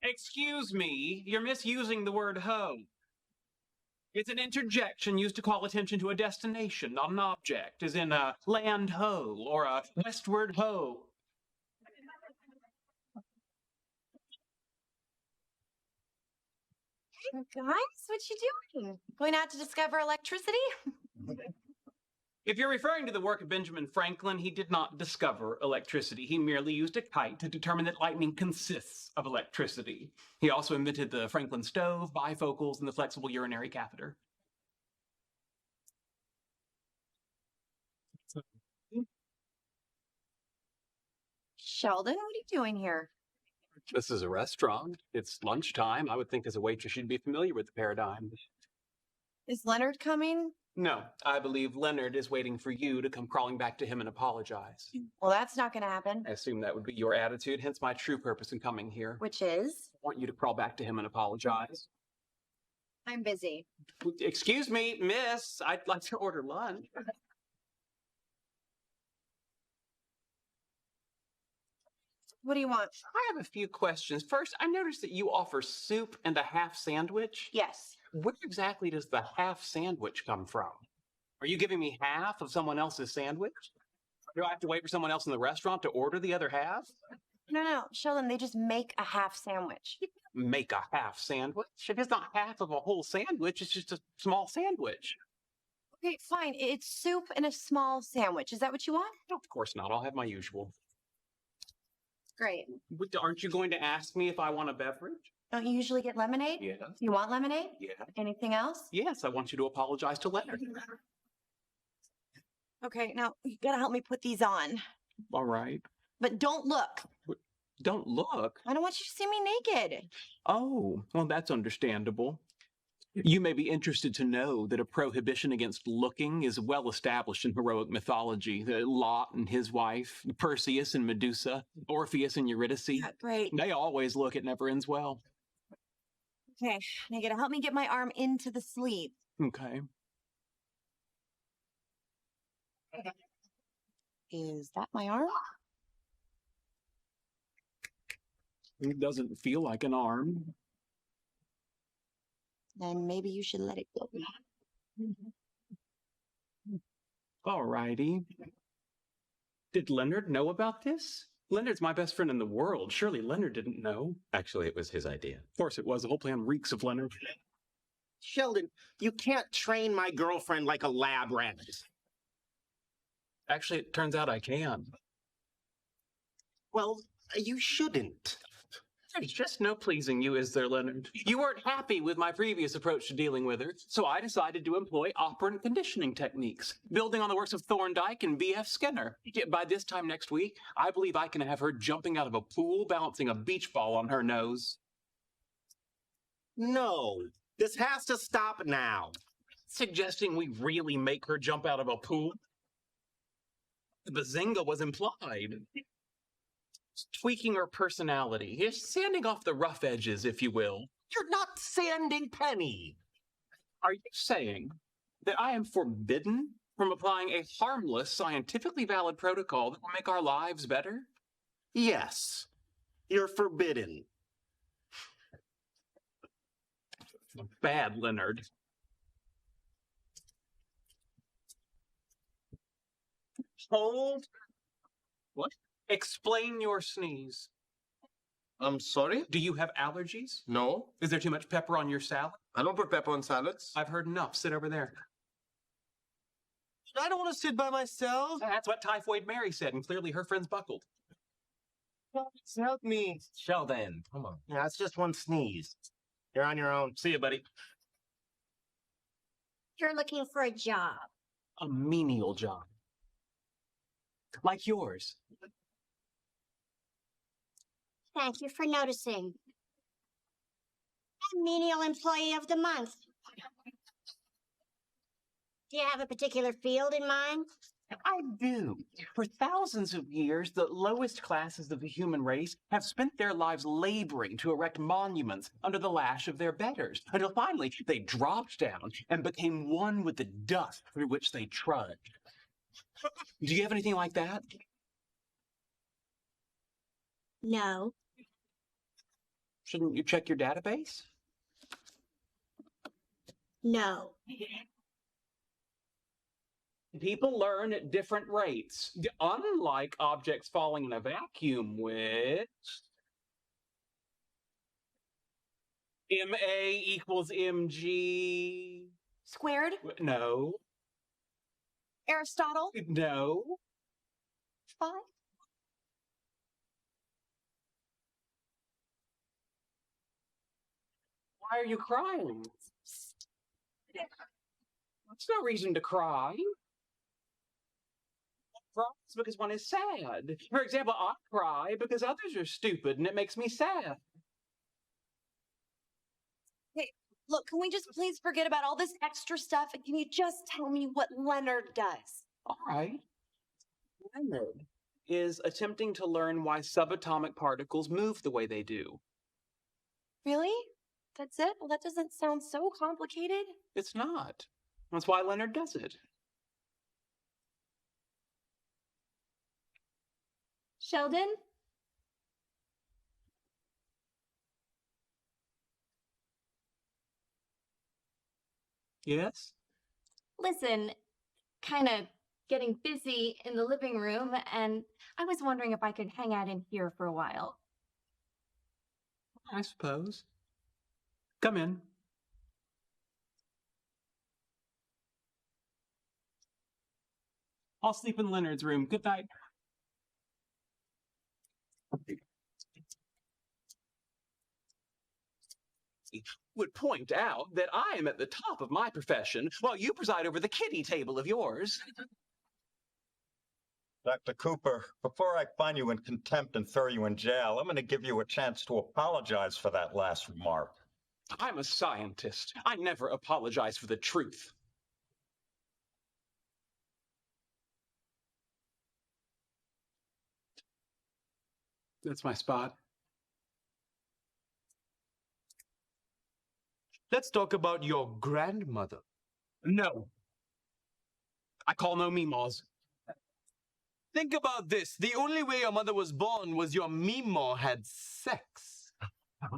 Excuse me, you're misusing the word ho. It's an interjection used to call attention to a destination, not an object, as in a land ho or a westward ho. Guys, what you doing? Going out to discover electricity? If you're referring to the work of Benjamin Franklin, he did not discover electricity. He merely used a kite to determine that lightning consists of electricity. He also invented the Franklin stove, bifocals, and the flexible urinary catheter. Sheldon, what are you doing here? This is a restaurant. It's lunchtime. I would think as a waitress you'd be familiar with the paradigm. Is Leonard coming? No, I believe Leonard is waiting for you to come crawling back to him and apologize. Well, that's not going to happen. I assume that would be your attitude, hence my true purpose in coming here. Which is? I want you to crawl back to him and apologize. I'm busy. Excuse me, miss, I'd like to order lunch. What do you want? I have a few questions. First, I noticed that you offer soup and a half sandwich. Yes. Where exactly does the half sandwich come from? Are you giving me half of someone else's sandwich? Do I have to wait for someone else in the restaurant to order the other half? No, Sheldon, they just make a half sandwich. Make a half sandwich? If it's not half of a whole sandwich, it's just a small sandwich. Okay, fine. It's soup and a small sandwich. Is that what you want? No, of course not. I'll have my usual. Great. But aren't you going to ask me if I want a beverage? Don't you usually get lemonade? Yes. You want lemonade? Yeah. Anything else? Yes, I want you to apologize to Leonard. Okay, now you gotta help me put these on. All right. But don't look. Don't look. I don't want you to see me naked. Oh, well, that's understandable. You may be interested to know that a prohibition against looking is well established in heroic mythology. Lot and his wife, Perseus and Medusa, Orpheus and Eurydice. Great. They always look. It never ends well. Okay, now you gotta help me get my arm into the sleeve. Okay. Is that my arm? It doesn't feel like an arm. Then maybe you should let it go. All righty. Did Leonard know about this? Leonard's my best friend in the world. Surely Leonard didn't know. Actually, it was his idea. Of course it was. The whole plan reeks of Leonard. Sheldon, you can't train my girlfriend like a lab rat. Actually, it turns out I can. Well, you shouldn't. There's just no pleasing you, is there, Leonard? You weren't happy with my previous approach to dealing with her, so I decided to employ operant conditioning techniques, building on the works of Thorndike and B.F. Skinner. Yet by this time next week, I believe I can have her jumping out of a pool, balancing a beach ball on her nose. No, this has to stop now. Suggesting we really make her jump out of a pool? The bazinga was implied. Tweaking her personality. He's sanding off the rough edges, if you will. You're not sanding Penny. Are you saying that I am forbidden from applying a harmless, scientifically valid protocol that will make our lives better? Yes, you're forbidden. Bad, Leonard. Hold. What? Explain your sneeze. I'm sorry? Do you have allergies? No, Is there too much pepper on your salad? I don't put pepper on salads. I've heard enough. Sit over there. I don't want to sit by myself. That's what Typhoid Mary said, and clearly her friends buckled. Help me. Sheldon, come on. Yeah, it's just one sneeze. You're on your own. See you, buddy. You're looking for a job. A menial job. Like yours. Thank you for noticing. I'm Menial Employee of the Month. Do you have a particular field in mind? I do. For thousands of years, the lowest classes of the human race have spent their lives laboring to erect monuments under the lash of their betters, until finally they dropped down and became one with the dust through which they trudged. Do you have anything like that? No. Shouldn't you check your database? No. People learn at different rates, unlike objects falling in a vacuum, which MA equals MG. Squared? No, Aristotle? no. 5? Why are you crying? That's no reason to cry. One cries because one is sad. For example, I cry because others are stupid and it makes me sad. Look, can we just please forget about all this extra stuff and can you just tell me what Leonard does? All right. Leonard is attempting to learn why subatomic particles move the way they do. Really? That's it? Well, that doesn't sound so complicated. It's not. That's why Leonard does it. Sheldon? Yes? Listen, kind of getting busy in the living room, and I was wondering if I could hang out in here for a while. I suppose. Come in. I'll sleep in Leonard's room. Good night. Would point out that I am at the top of my profession while you preside over the kiddie table of yours. Dr. Cooper, before I find you in contempt and throw you in jail, I'm going to give you a chance to apologize for that last remark. I'm a scientist. I never apologize for the truth. That's my spot. Let's talk about your grandmother. No. I call no meemaws. Think about this. The only way your mother was born was your meemaw had sex. I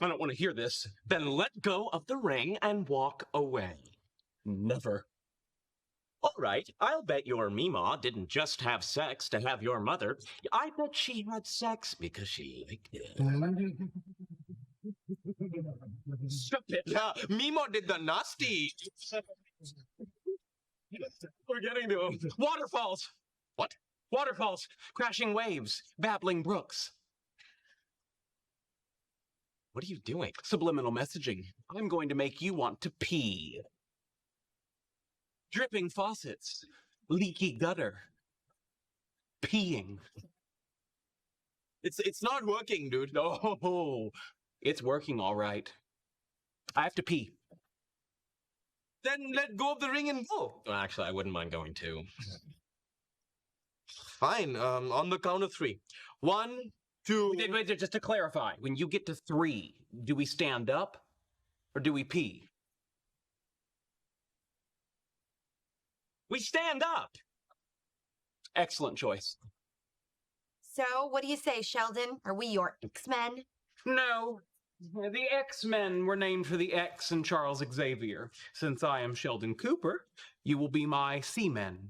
don't want to hear this. Then let go of the ring and walk away. Never. All right, I'll bet your Meemaw didn't just have sex to have your mother. I bet she had sex because she liked it. Stop it. Yeah, Meemaw did the nasty. We're getting to them. Waterfalls. What? Waterfalls. Crashing waves. Babbling brooks. What are you doing? Subliminal messaging. I'm going to make you want to pee. Dripping faucets. Leaky gutter. Peeing. It's not working, dude. Oh, it's working all right. I have to pee. Then let go of the ring and go. Well, actually, I wouldn't mind going too. Fine. On the count of 3. 1, 2. Wait, just to clarify, when you get to 3, do we stand up or do we pee? We stand up! Excellent choice. So, what do you say, Sheldon? Are we your X-Men? No. The X-Men were named for the X in Charles Xavier. Since I am Sheldon Cooper, you will be my Seamen.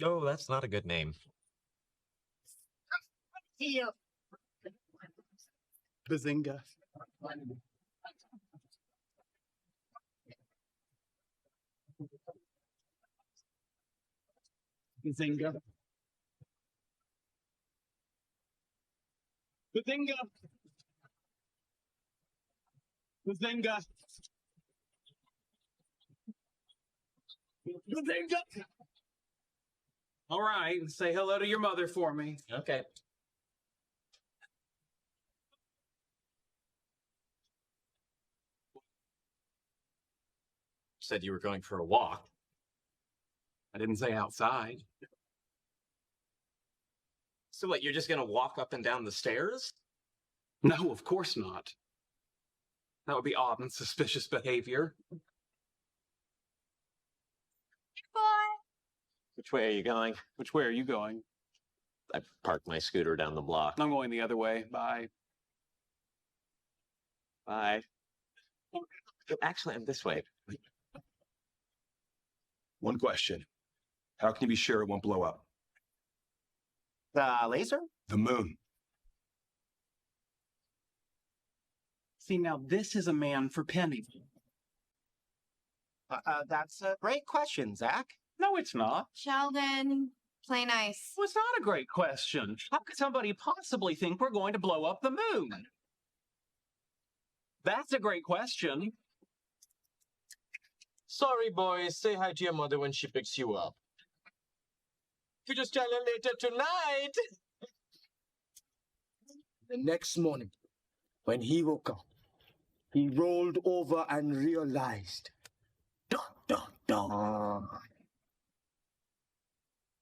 Oh, that's not a good name. Bazinga. Bazinga. Bazinga. Bazinga. Bazinga. All right, say hello to your mother for me. Okay. Said you were going for a walk. I didn't say outside. So what, you're just gonna walk up and down the stairs? No, of course not. That would be odd and suspicious behavior. Boy! Which way are you going? Which way are you going? I parked my scooter down the block. I'm going the other way. Bye. Bye. Actually, I'm this way. One question. How can you be sure it won't blow up? The laser? The moon. See, now this is a man for pennies. That's a great question, Zach. No, it's not. Sheldon, play nice. Well, it's not a great question. How could somebody possibly think we're going to blow up the moon? That's a great question. Sorry, boys. Say hi to your mother when she picks you up. You just tell her later tonight. The next morning, when he woke up, he rolled over and realized. Dun, dun, dun.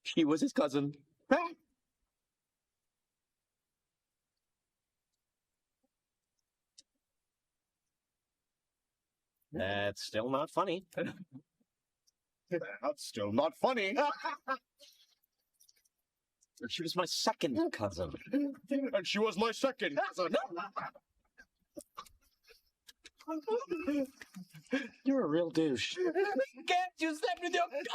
She was his cousin. That's still not funny. That's still not funny. She was my second cousin. And she was my second cousin. You're a real douche. Can't you slept with your cousin?